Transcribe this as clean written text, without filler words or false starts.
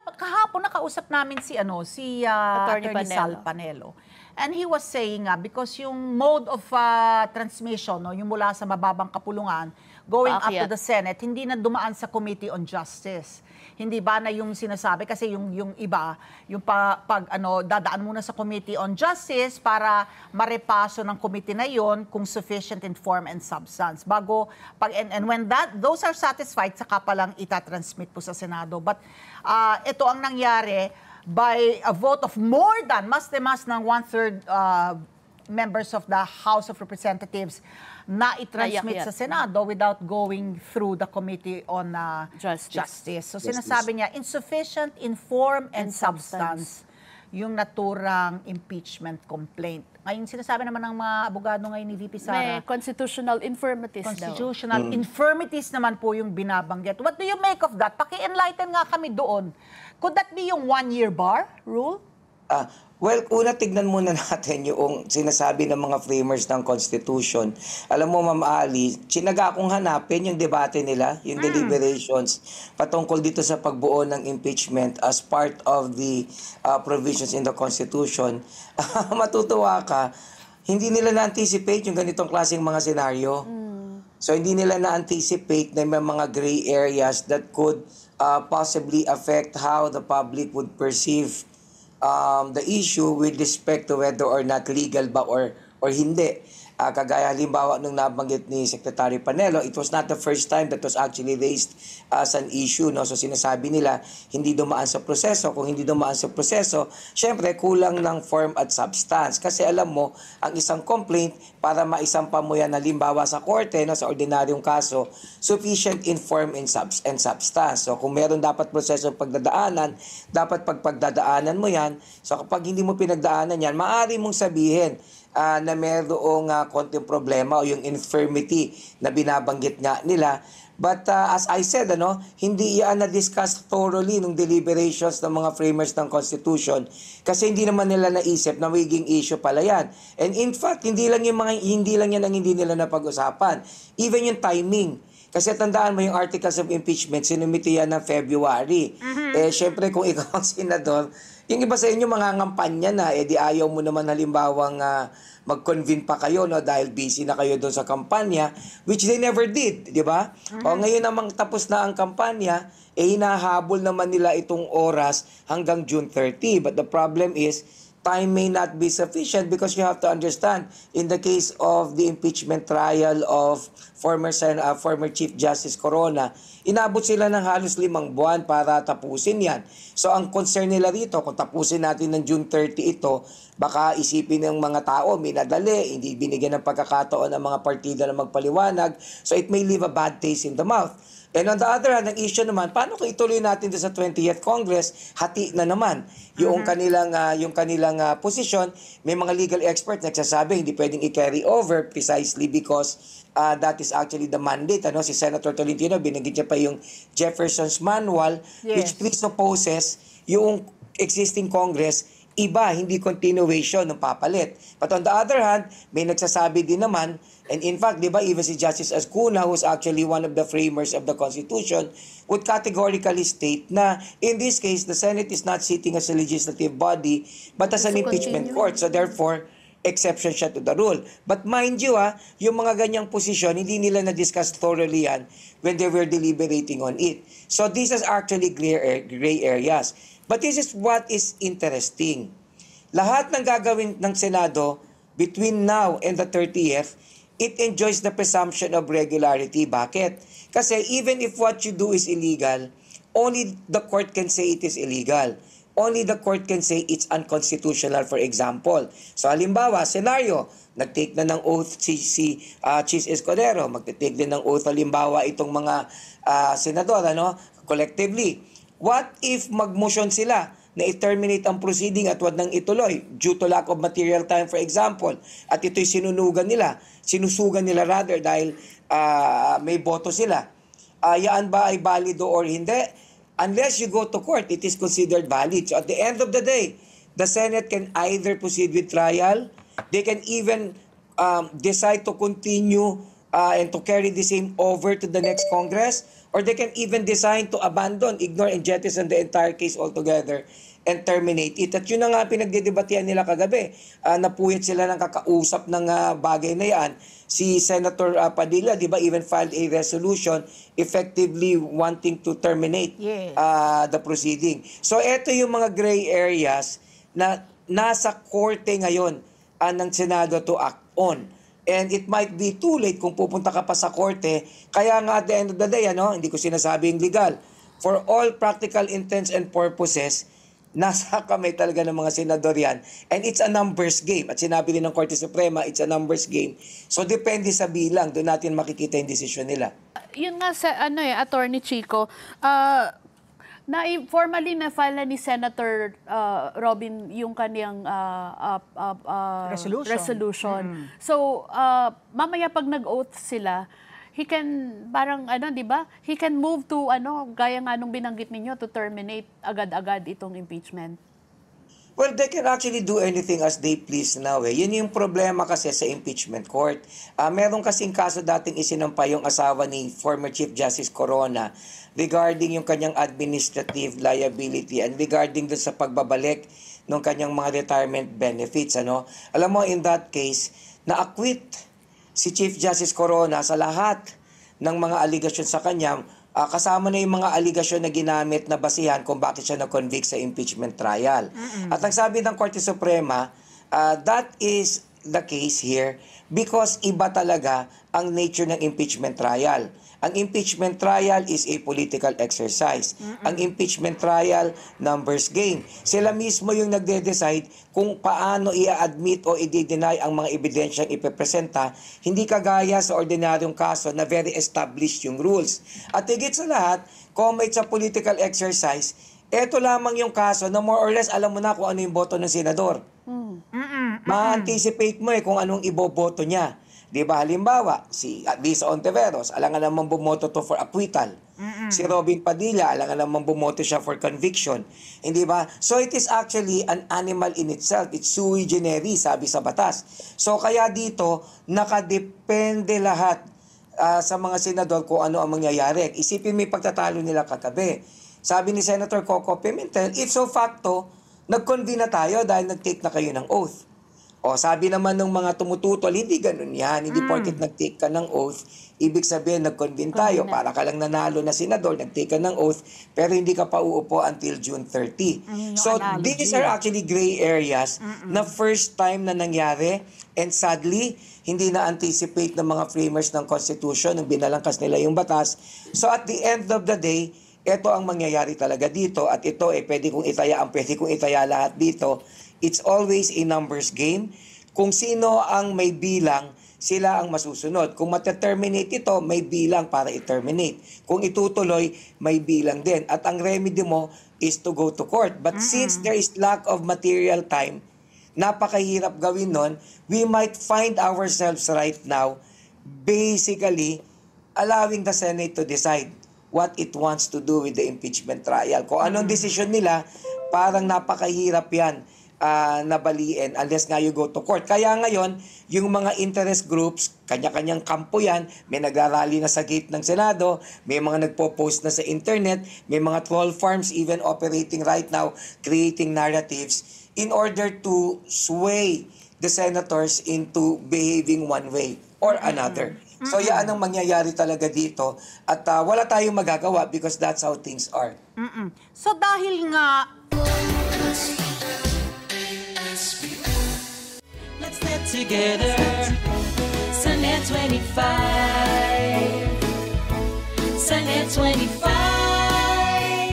Kahapon nakausap namin si Attorney Attorney Sal Panelo. Panelo. And he was saying because yung mode of transmission, no, yung mula sa mababang kapulungan, going up to Paakyat. the Senate, hindi na dumaan sa Committee on Justice. Hindi ba na yung sinasabi kasi yung iba, yung dadaan muna sa Committee on Justice para marepaso ng committee na yon kung sufficient in form and substance. Bago and when those are satisfied, saka pa lang itatransmit po sa Senado. But ito ang nangyari by a vote of more than mas ng 1/3 members of the House of Representatives na i-transmit Nayakyat. sa Senado without going through the Committee on Justice. So sinasabi niya, insufficient in form and substance yung naturang impeachment complaint. Ngayon, sinasabi naman ng mga abogado ngayon ni VP Sara, May constitutional infirmities constitutional infirmities naman po yung binabanggit. What do you make of that? Paki-enlighten nga kami doon. Could that be yung 1-year bar rule? Well, una tignan muna natin yung sinasabi ng mga framers ng Constitution. Alam mo, Ma'am Ali, sinaga akong hanapin yung debate nila, yung deliberations patungkol dito sa pagbuo ng impeachment as part of the provisions in the Constitution. Matutuwa ka, hindi nila na-anticipate yung ganitong klaseng mga senaryo. So, hindi nila na-anticipate na may mga gray areas that could possibly affect how the public would perceive the issue with respect to whether or not legal ba or hindi. Kagaya halimbawa nung nabanggit ni Secretary Panelo, it was not the first time that was actually raised as an issue. No? So sinasabi nila, hindi dumaan sa proseso. Kung hindi dumaan sa proseso, syempre kulang ng form at substance. Kasi alam mo, ang isang complaint, para maisampa mo yan halimbawa sa korte, no, sa ordinaryong kaso, sufficient in form and substance. So kung meron dapat proseso pagdadaanan, dapat pagdadaanan mo yan. So kapag hindi mo pinagdaanan yan, maaari mong sabihin na mayroong konting problema o yung infirmity na binabanggit nga nila. But as I said, hindi yan na-discuss thoroughly nung deliberations ng mga framers ng Constitution kasi hindi naman nila naisip na magiging issue pala yan. And in fact, hindi lang yan ang hindi nila napag-usapan. Even yung timing. Kasi tandaan mo yung articles of impeachment, sinumiti yan ng February. Syempre kung ikaw ang senador, yung iba sa inyo mga ngampanya na, di ayaw mo naman halimbawang mag-convene pa kayo, no, dahil busy na kayo doon sa kampanya, which they never did, di ba? O ngayon namang tapos na ang kampanya, hinahabol naman nila itong oras hanggang June 30. But the problem is, time may not be sufficient because you have to understand, in the case of the impeachment trial of former Chief Justice Corona, inabot sila ng halos 5 buwan para tapusin yan. So ang concern nila rito, kung tapusin natin ng June 30 ito, baka isipin ng mga tao, minadali, hindi binigyan ng pagkakataon ng mga partida na magpaliwanag. So it may leave a bad taste in the mouth. And on the other hand, ang issue naman, paano kung ituloy natin sa 20th Congress, hati na naman yung kanilang posisyon. May mga legal experts nagsasabi hindi pwedeng i-carry over precisely because that is actually the mandate. Si Senator Tolentino, binanggit niya pa yung Jefferson's Manual, which presupposes yung existing Congress iba, hindi continuation ng papalit. But on the other hand, may nagsasabi din naman, and in fact, di ba, even si Justice Ascuna, who's actually one of the framers of the Constitution, would categorically state na, in this case, the Senate is not sitting as a legislative body, but as an impeachment court. So therefore, exception siya to the rule. But mind you, yung mga ganyang posisyon, hindi nila na-discuss thoroughly yan when they were deliberating on it. So this is actually gray areas. But this is what is interesting. Lahat ng gagawin ng Senado between now and the 30th, it enjoys the presumption of regularity. Bakit? Kasi even if what you do is illegal, only the court can say it is illegal. Only the court can say it's unconstitutional, for example. So halimbawa, scenario, nag-take na ng oath si Chief Escudero, mag-take din ng oath halimbawa itong mga senador, collectively. What if mag-motion sila na i-terminate ang proceeding at wag nang ituloy due to lack of material time, for example, at ito'y sinusugan nila rather dahil may boto sila. Yaan ba ay valido or hindi? Unless you go to court, it is considered valid. So at the end of the day, the Senate can either proceed with trial, they can even decide to continue and to carry the same over to the next Congress, or they can even decide to abandon, ignore, and jettison the entire case altogether and terminate it. At yun na nga pinagdidebatihan nila kagabi. Napuyat sila ng kakausap ng bagay na yan. Si Senator Padilla, di ba, even filed a resolution effectively wanting to terminate Yes. the proceeding. So ito yung mga gray areas na nasa korte ngayon ng Senado to act on. And it might be too late kung pupunta ka pa sa korte. Kaya nga at the end of the day, hindi ko sinasabing legal. For all practical intents and purposes, nasa kamay talaga ng mga senador yan. And it's a numbers game. At sinabi rin ng Korte Suprema, it's a numbers game. So depende sa bilang, doon natin makikita yung desisyon nila. Yun nga sa Attorney Chico, formally na-file ni Senator Robin yung kaniyang resolution. So, mamaya pag nag-oath sila, he can, parang di ba? He can move to, gaya nga nung binanggit ninyo, to terminate agad-agad itong impeachment. Well, they can actually do anything as they please now. Yun yung problema kasi sa impeachment court. Meron kasing kaso dating isinampa yung asawa ni former Chief Justice Corona regarding yung kanyang administrative liability and regarding dun sa pagbabalik ng kanyang mga retirement benefits. Alam mo, in that case, na-acquit si Chief Justice Corona sa lahat ng mga aligasyon sa kanya, kasama na yung mga aligasyon na ginamit na basihan kung bakit siya na-convict sa impeachment trial. At ang sabi ng Korte Suprema, that is the case here because iba talaga ang nature ng impeachment trial. Ang impeachment trial is a political exercise. Ang impeachment trial, numbers game. Sila mismo yung nagde-decide kung paano i-admit o i-deny ang mga ebidensyang ipepresenta, hindi kagaya sa ordinaryong kaso na very established yung rules. At higit sa lahat, kung it's a political exercise, eto lamang yung kaso na more or less alam mo na kung ano yung boto ng senador. Ma-anticipate mo kung anong iboboto niya. Di ba, halimbawa, si Lisa Ontiveros, alangan naman bumoto to for acquittal. Si Robin Padilla, alangan naman bumoto siya for conviction. Hindi ba? So it is actually an animal in itself. It's sui generis, sabi sa batas. So kaya dito, nakadepende lahat sa mga senador kung ano ang mangyayari. Isipin mo yung pagtatalo nila kagabi. Sabi ni Senator Coco Pimentel, ipso facto, nag-convene na tayo dahil nag-take na kayo ng oath. O sabi naman ng mga tumututol, hindi ganun yan. Hindi porket nag-take ka ng oath, ibig sabihin nag-convene tayo. Para ka lang nanalo na senador, nag-take ka ng oath, pero hindi ka pa uupo until June 30. So these are actually gray areas na first time na nangyari. And sadly, hindi na-anticipate ng mga framers ng Constitution nung binalangkas nila yung batas. So at the end of the day, ito ang mangyayari talaga dito. At ito, pwede kong itaya lahat dito. It's always a numbers game. Kung sino ang may bilang, sila ang masusunod. Kung mataterminate ito, may bilang para i-terminate. Kung itutuloy, may bilang din. At ang remedy mo is to go to court. But since there is lack of material time, napakahirap gawin nun, we might find ourselves right now basically allowing the Senate to decide what it wants to do with the impeachment trial. Kung anong desisyon nila, parang napakahirap yan nabaliin unless nga you go to court. Kaya ngayon, yung mga interest groups, kanya-kanyang kampo yan, may nagrarally na sa gate ng Senado, may mga nagpo-post na sa internet, may mga troll farms even operating right now, creating narratives in order to sway the senators into behaving one way or another. So yan ang mangyayari talaga dito at wala tayong magagawa because that's how things are. So dahil nga Let's get together. Sunnet 25. Sunnet 25.